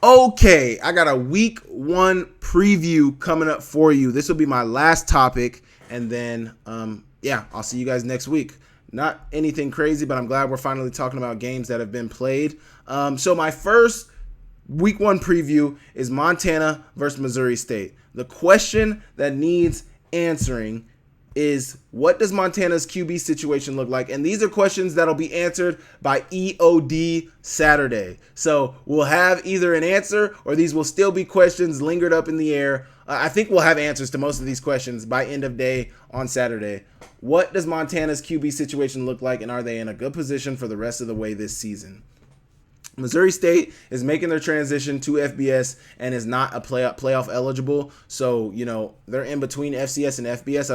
Okay, I got a week 1 preview coming up for you. This will be my last topic, and then I'll see you guys next week. Not anything crazy, but I'm glad we're finally talking about games that have been played. So my first week 1 preview is Montana versus Missouri State. The question that needs answering is, what does Montana's QB situation look like? And these are questions that'll be answered by EOD Saturday. So we'll have either an answer, or these will still be questions lingered up in the air. I think we'll have answers to most of these questions by end of day on Saturday. What does Montana's QB situation look like, and are they in a good position for the rest of the way this season? Missouri State is making their transition to FBS and is not a playoff eligible. So, they're in between FCS and FBS.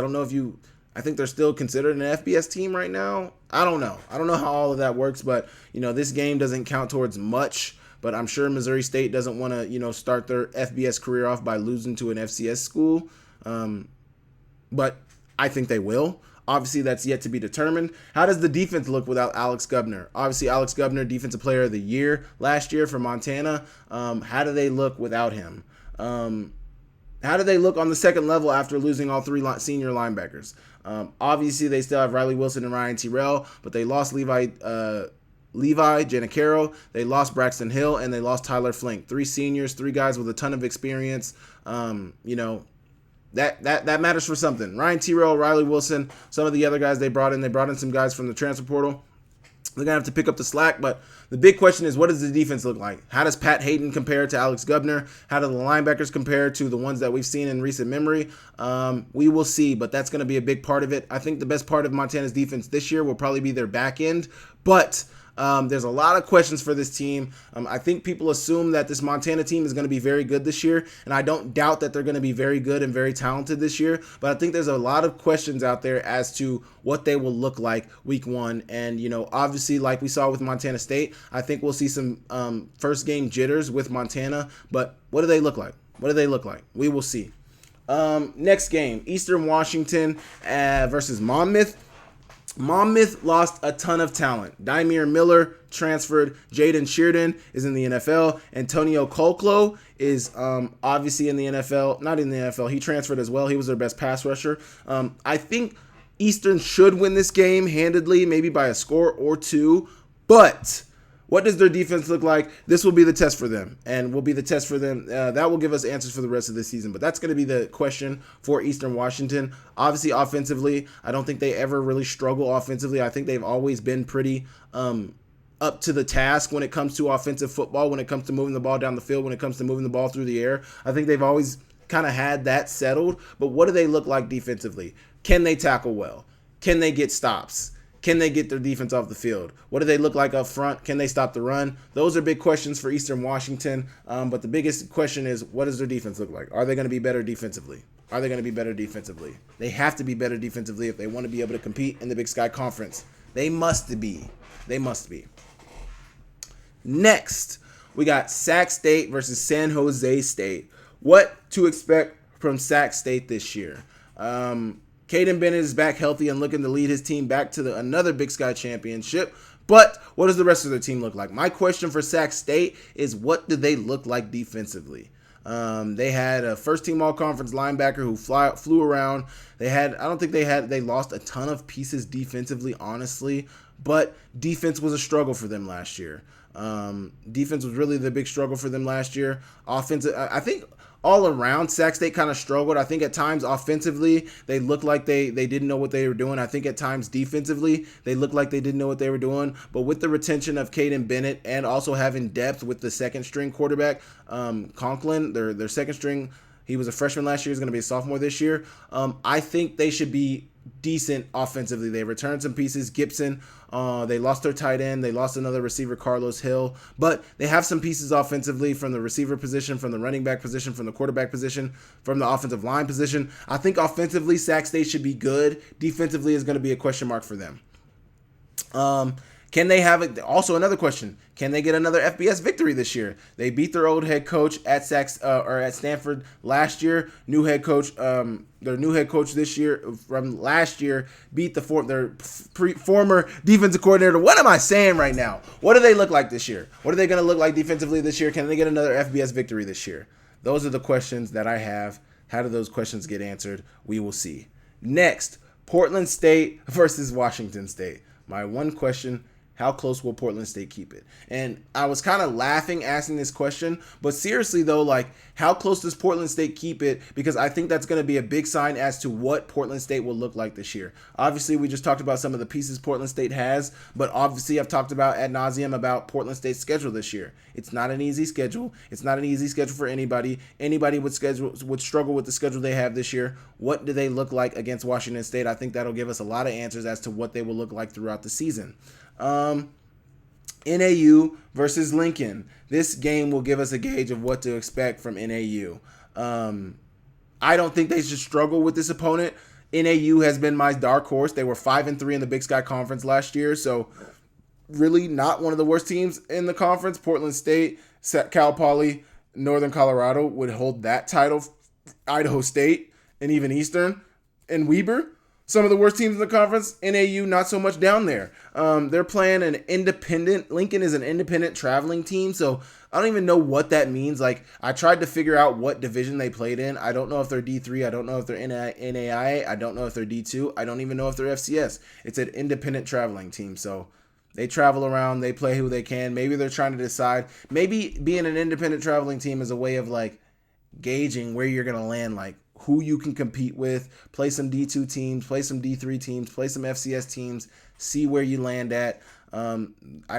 I think they're still considered an FBS team right now. I don't know how all of that works, but, this game doesn't count towards much. But I'm sure Missouri State doesn't want to, start their FBS career off by losing to an FCS school. But I think they will. Obviously, that's yet to be determined. How does the defense look without Alex Gubner? Obviously, Alex Gubner, Defensive Player of the Year last year for Montana. How do they look without him? How do they look on the second level after losing all 3 senior linebackers? Obviously, they still have Riley Wilson and Ryan Tyrell, but they lost Levi Janicaro, they lost Braxton Hill, and they lost Tyler Flink. 3 seniors, 3 guys with a ton of experience. That matters for something. Ryan Tyrell, Riley Wilson, some of the other guys they brought in some guys from the transfer portal. They're going to have to pick up the slack, but the big question is, what does the defense look like? How does Pat Hayden compare to Alex Gubner? How do the linebackers compare to the ones that we've seen in recent memory? We will see, but that's going to be a big part of it. I think the best part of Montana's defense this year will probably be their back end, but there's a lot of questions for this team. I think people assume that this Montana team is going to be very good this year, and I don't doubt that they're going to be very good and very talented this year, but I think there's a lot of questions out there as to what they will look like week 1. And, obviously, like we saw with Montana State, I think we'll see some first game jitters with Montana, but what do they look like? We will see. Next game, Eastern Washington versus Monmouth. Monmouth lost a ton of talent. Dymere Miller transferred. Jaden Sheardon is in the NFL. Antonio Colclo is obviously in the NFL. Not in the NFL. He transferred as well. He was their best pass rusher. I think Eastern should win this game handedly, maybe by a score or 2. But what does their defense look like? This will be the test for them, and will be the test for them. That will give us answers for the rest of the season, but that's going to be the question for Eastern Washington. Obviously, offensively, I don't think they ever really struggle offensively. I think they've always been pretty up to the task when it comes to offensive football, when it comes to moving the ball down the field, when it comes to moving the ball through the air. I think they've always kind of had that settled, but what do they look like defensively? Can they tackle well? Can they get stops? Can they get their defense off the field? What do they look like up front? Can they stop the run? Those are big questions for Eastern Washington. But the biggest question is, what does their defense look like? Are they going to be better defensively? They have to be better defensively if they want to be able to compete in the Big Sky Conference. They must be. Next, we got Sac State versus San Jose State. What to expect from Sac State this year? Caden Bennett is back healthy and looking to lead his team back to another Big Sky championship. But what does the rest of their team look like? My question for Sac State is, what do they look like defensively? They had a first-team all-conference linebacker who flew around. They lost a ton of pieces defensively, honestly, but defense was a struggle for them last year. Defense was really the big struggle for them last year. Offensive, I think all around, Sac State kind of struggled. I think at times offensively, they looked like they didn't know what they were doing. I think at times defensively, they looked like they didn't know what they were doing. But with the retention of Caden Bennett and also having depth with the second-string quarterback, Conklin, their second-string, he was a freshman last year. He's going to be a sophomore this year. I think they should be decent offensively. They returned some pieces. Gibson, they lost their tight end. They lost another receiver, Carlos Hill. But they have some pieces offensively from the receiver position, from the running back position, from the quarterback position, from the offensive line position. I think offensively, Sac State should be good. Defensively is going to be a question mark for them. Can they have it? Also, another question: can they get another FBS victory this year? They beat their old head coach at at Stanford last year. New head coach, their new head coach this year from last year beat their former defensive coordinator. What am I saying right now? What do they look like this year? What are they going to look like defensively this year? Can they get another FBS victory this year? Those are the questions that I have. How do those questions get answered? We will see. Next, Portland State versus Washington State. My one question: how close will Portland State keep it? And I was kind of laughing asking this question, but seriously though, like, how close does Portland State keep it? Because I think that's going to be a big sign as to what Portland State will look like this year. Obviously, we just talked about some of the pieces Portland State has, but obviously I've talked about ad nauseum about Portland State's schedule this year. It's not an easy schedule. It's not an easy schedule for anybody. Anybody would struggle with the schedule they have this year. What do they look like against Washington State? I think that'll give us a lot of answers as to what they will look like throughout the season. NAU versus Lincoln. This game will give us a gauge of what to expect from NAU. I don't think they should struggle with this opponent. NAU has been my dark horse. They were 5-3 in the Big Sky Conference last year, so really not one of the worst teams in the conference. Portland State, Cal Poly, Northern Colorado would hold that title. Idaho State, and even Eastern, and Weber. Some of the worst teams in the conference. NAU, not so much down there. They're playing an independent. Lincoln is an independent traveling team, so I don't even know what that means. Like, I tried to figure out what division they played in. I don't know if they're D3. I don't know if they're NAIA. I don't know if they're D2. I don't even know if they're FCS. It's an independent traveling team, so they travel around. They play who they can. Maybe they're trying to decide. Maybe being an independent traveling team is a way of, like, gauging where you're going to land, like, who you can compete with, play some D2 teams, play some D3 teams, play some FCS teams, see where you land at. I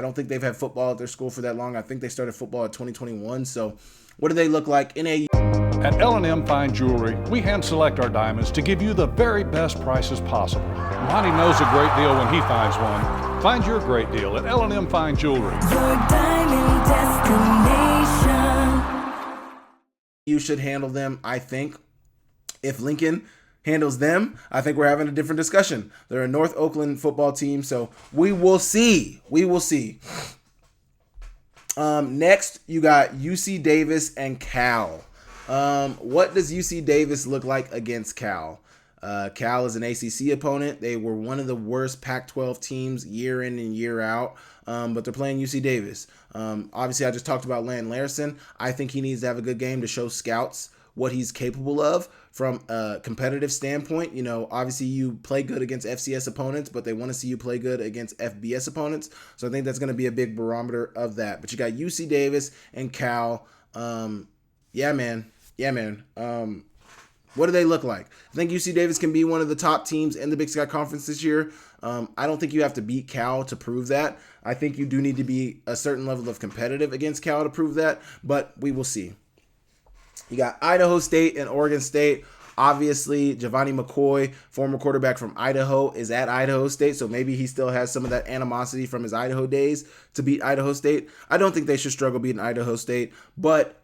don't think they've had football at their school for that long. I think they started football at 2021. So what do they look like? At L&M Fine Jewelry, we hand select our diamonds to give you the very best prices possible. Monty knows a great deal when he finds one. Find your great deal at L&M Fine Jewelry. Your diamond destination. You should handle them, I think. If Lincoln handles them, I think we're having a different discussion. They're a North Oakland football team, so we will see. We will see. Next, you got UC Davis and Cal. What does UC Davis look like against Cal? Cal is an ACC opponent. They were one of the worst Pac-12 teams year in and year out, but they're playing UC Davis. Obviously, I just talked about Landon Larson. I think he needs to have a good game to show scouts what he's capable of from a competitive standpoint. You know, obviously you play good against FCS opponents, but they want to see you play good against FBS opponents. So I think that's going to be a big barometer of that. But you got UC Davis and Cal. Yeah, man. What do they look like? I think UC Davis can be one of the top teams in the Big Sky Conference this year. I don't think you have to beat Cal to prove that. I think you do need to be a certain level of competitive against Cal to prove that, but we will see. You got Idaho State and Oregon State. Obviously, Giovanni McCoy, former quarterback from Idaho, is at Idaho State, so maybe he still has some of that animosity from his Idaho days to beat Idaho State. I don't think they should struggle beating Idaho State, but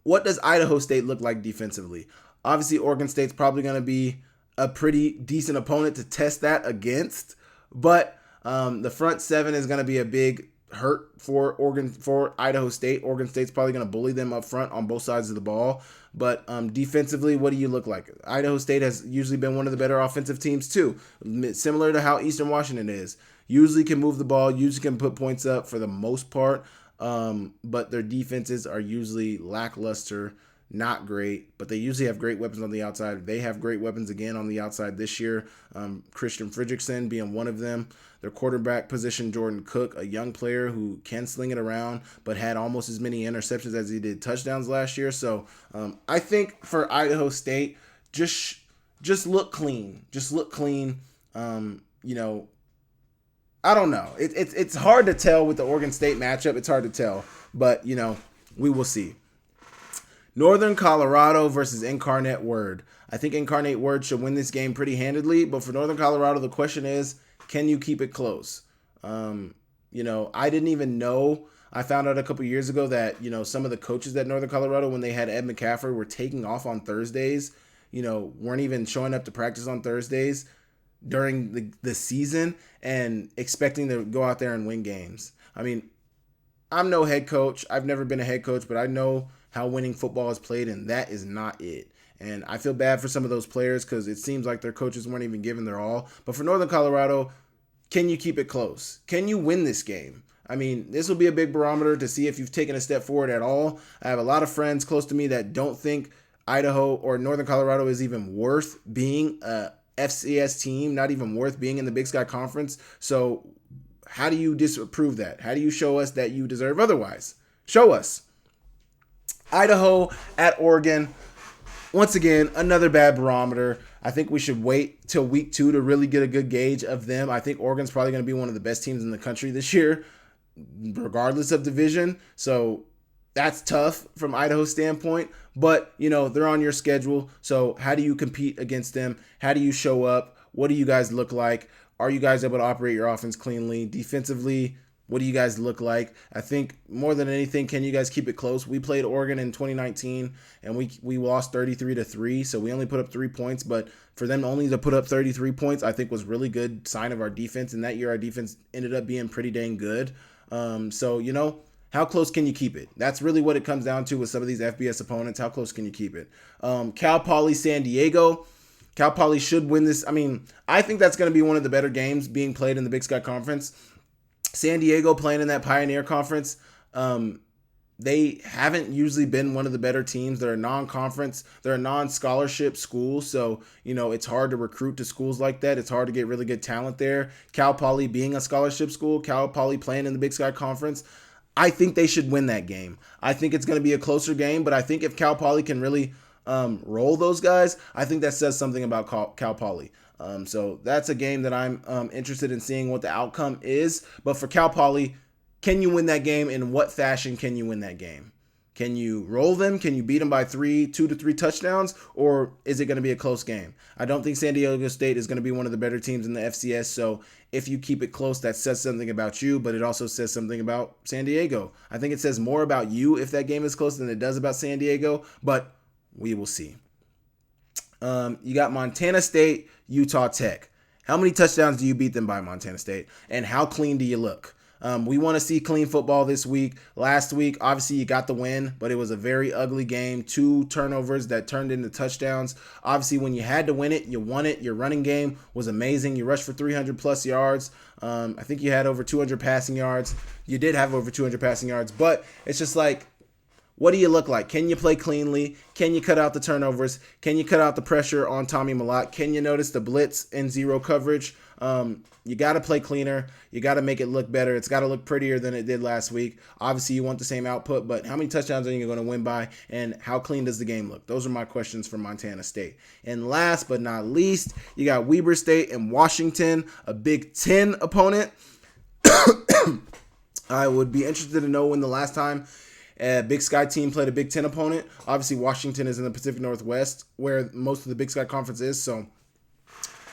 what does Idaho State look like defensively? Obviously, Oregon State's probably going to be a pretty decent opponent to test that against, but the front seven is going to be a big hurt for Idaho State. Oregon State's probably going to bully them up front on both sides of the ball. But defensively, what do you look like? Idaho State has usually been one of the better offensive teams too, similar to how Eastern Washington is. Usually can move the ball, usually can put points up for the most part, but their defenses are usually lackluster, not great, but they usually have great weapons on the outside. They have great weapons again on the outside this year. Christian Fredrickson being one of them. Their quarterback position, Jordan Cook, a young player who can sling it around, but had almost as many interceptions as he did touchdowns last year. So I think for Idaho State, just look clean. Just look clean. You know, I don't know. It's hard to tell with the Oregon State matchup. It's hard to tell, but you know, we will see. Northern Colorado versus Incarnate Word. I think Incarnate Word should win this game pretty handedly, but for Northern Colorado, the question is, can you keep it close? You know, I didn't even know. I found out a couple years ago that, you know, some of the coaches at Northern Colorado, when they had Ed McCaffrey, were taking off on Thursdays, you know, weren't even showing up to practice on Thursdays. during the season and expecting to go out there and win games. I mean, I'm no head coach. I've never been a head coach, but I know how winning football is played, and that is not it. And I feel bad for some of those players because it seems like their coaches weren't even giving their all. But for Northern Colorado, can you keep it close? Can you win this game? I mean, this will be a big barometer to see if you've taken a step forward at all. I have a lot of friends close to me that don't think Idaho or Northern Colorado is even worth being a FCS team, not even worth being in the Big Sky Conference. So how do you disprove that? How do you show us that you deserve otherwise? Show us. Idaho at Oregon. Once again, another bad barometer. I think we should wait till week 2 to really get a good gauge of them. I think Oregon's probably going to be one of the best teams in the country this year, regardless of division. So that's tough from Idaho's standpoint. But, they're on your schedule. So how do you compete against them? How do you show up? What do you guys look like? Are you guys able to operate your offense cleanly? Defensively, what do you guys look like? I think more than anything, can you guys keep it close? We played Oregon in 2019, and we lost 33-3, so we only put up 3 points. But for them only to put up 33 points, I think was really good sign of our defense. And that year, our defense ended up being pretty dang good. How close can you keep it? That's really what it comes down to with some of these FBS opponents. How close can you keep it? Cal Poly San Diego. Cal Poly should win this. I mean, I think that's going to be one of the better games being played in the Big Sky Conference. San Diego playing in that Pioneer Conference, they haven't usually been one of the better teams. They're a non-conference. They're a non-scholarship school, so, it's hard to recruit to schools like that. It's hard to get really good talent there. Cal Poly being a scholarship school, Cal Poly playing in the Big Sky Conference, I think they should win that game. I think it's going to be a closer game, but I think if Cal Poly can really roll those guys, I think that says something about Cal Poly. So that's a game that I'm interested in seeing what the outcome is. But for Cal Poly, can you win that game? In what fashion can you win that game? Can you roll them? Can you beat them by 2 to 3 touchdowns? Or is it going to be a close game? I don't think San Diego State is going to be one of the better teams in the FCS. So if you keep it close, that says something about you, but it also says something about San Diego. I think it says more about you if that game is close than it does about San Diego, but we will see. You got Montana State, Utah Tech. How many touchdowns do you beat them by, Montana State? And how clean do you look? We want to see clean football this week. Last week, obviously, you got the win, but it was a very ugly game. 2 turnovers that turned into touchdowns. Obviously, when you had to win it, you won it. Your running game was amazing. You rushed for 300-plus yards. I think you had over 200 passing yards. You did have over 200 passing yards, but it's just like, what do you look like? Can you play cleanly? Can you cut out the turnovers? Can you cut out the pressure on Tommy Malott? Can you notice the blitz and zero coverage? You got to play cleaner. You got to make it look better. It's got to look prettier than it did last week. Obviously, you want the same output, but how many touchdowns are you going to win by, and how clean does the game look? Those are my questions for Montana State. And last but not least, you got Weber State and Washington, a Big Ten opponent. I would be interested to know when the last time a Big Sky team played a Big Ten opponent. Obviously, Washington is in the Pacific Northwest, where most of the Big Sky Conference is, so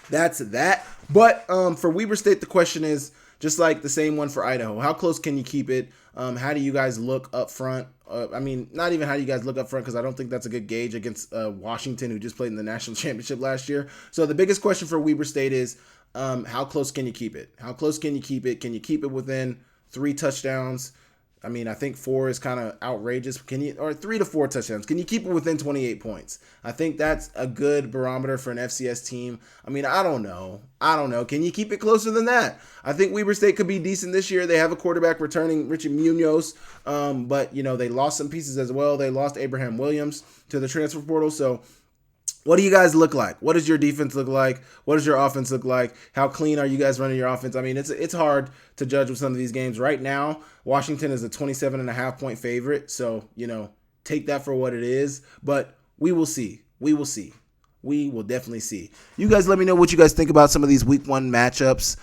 that's that. But for Weber State, the question is just like the same one for Idaho. How close can you keep it? How do you guys look up front? Not even how do you guys look up front, because I don't think that's a good gauge against Washington, who just played in the national championship last year. So the biggest question for Weber State is how close can you keep it? How close can you keep it? Can you keep it within 3 touchdowns? I mean, I think 4 is kind of outrageous. Or 3 to 4 touchdowns? Can you keep it within 28 points? I think that's a good barometer for an FCS team. I mean, I don't know. Can you keep it closer than that? I think Weber State could be decent this year. They have a quarterback returning, Richard Munoz, but they lost some pieces as well. They lost Abraham Williams to the transfer portal. So what do you guys look like? What does your defense look like? What does your offense look like? How clean are you guys running your offense? I mean, it's hard to judge with some of these games. Right now, Washington is a 27.5-point favorite. So, take that for what it is. But we will see. We will definitely see. You guys let me know what you guys think about some of these week 1 matchups.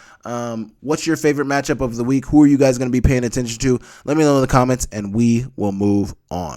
What's your favorite matchup of the week? Who are you guys going to be paying attention to? Let me know in the comments, and we will move on.